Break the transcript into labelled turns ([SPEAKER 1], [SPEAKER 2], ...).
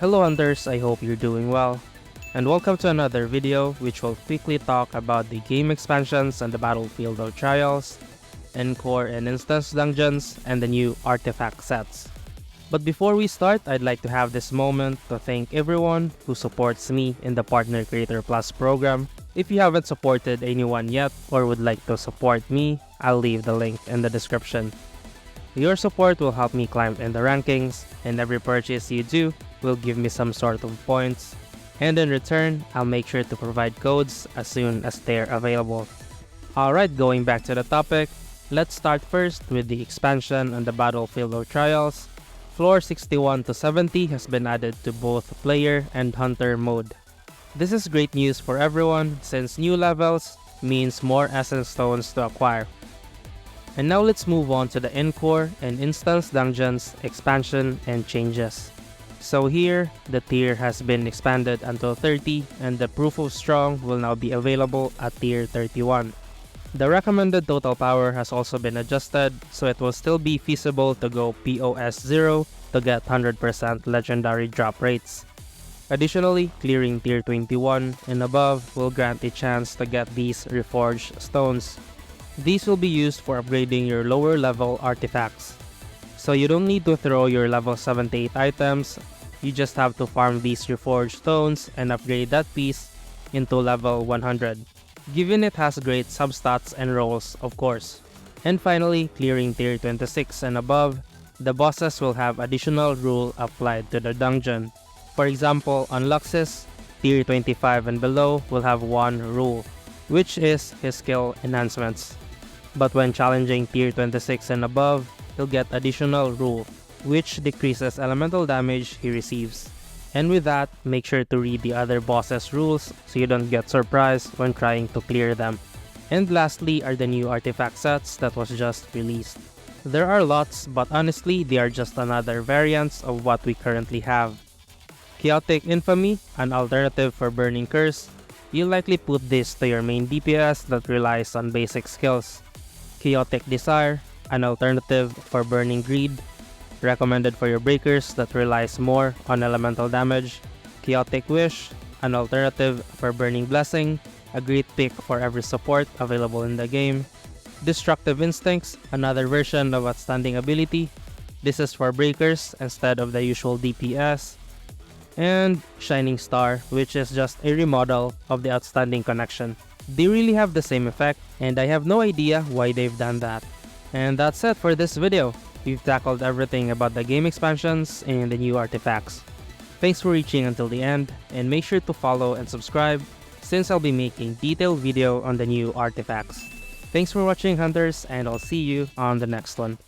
[SPEAKER 1] Hello hunters, I hope you're doing well, and welcome to another video which will quickly talk about the game expansions and the battlefield of trials, Encore and instance dungeons, and the new artifact sets. But before we start, I'd like to have this moment to thank everyone who supports me in the Partner Creator Plus program. If you haven't supported anyone yet or would like to support me, I'll leave the link in the description. Your support will help me climb in the rankings, and every purchase you do will give me some sort of points, and in return, I'll make sure to provide codes as soon as they're available. Alright, going back to the topic, let's start first with the expansion on the battlefield of trials. Floor 61 to 70 has been added to both player and hunter mode. This is great news for everyone since new levels means more essence stones to acquire. And now let's move on to the Encore and instance dungeons expansion and changes. So here, the tier has been expanded until 30 and the proof of strong will now be available at tier 31. The recommended total power has also been adjusted, so it will still be feasible to go POS 0 to get 100% legendary drop rates. Additionally, clearing tier 21 and above will grant a chance to get these reforged stones. These will be used for upgrading your lower level artifacts. So you don't need to throw your level 78 items, you just have to farm these reforged stones and upgrade that piece into level 100. Given it has great substats and rolls, of course. And finally, clearing tier 26 and above, the bosses will have additional rule applied to the dungeon. For example, on Luxus, tier 25 and below will have one rule, which is his skill enhancements. But when challenging tier 26 and above, he'll get additional rule, which decreases elemental damage he receives. And with that, make sure to read the other bosses' rules so you don't get surprised when trying to clear them. And lastly are the new artifact sets that was just released. There are lots, but honestly they are just another variants of what we currently have. Chaotic Infamy, an alternative for Burning Curse. You'll likely put this to your main DPS that relies on basic skills. Chaotic Desire, an alternative for Burning Greed, recommended for your breakers that relies more on elemental damage. Chaotic Wish, an alternative for Burning Blessing, a great pick for every support available in the game. Destructive Instincts, another version of outstanding ability. This is for breakers instead of the usual DPS. And Shining Star, which is just a remodel of the Outstanding Connection. They really have the same effect, and I have no idea why they've done that. And that's it for this video. We've tackled everything about the game expansions and the new artifacts. Thanks for reaching until the end, and make sure to follow and subscribe since I'll be making detailed video on the new artifacts. Thanks for watching hunters, and I'll see you on the next one.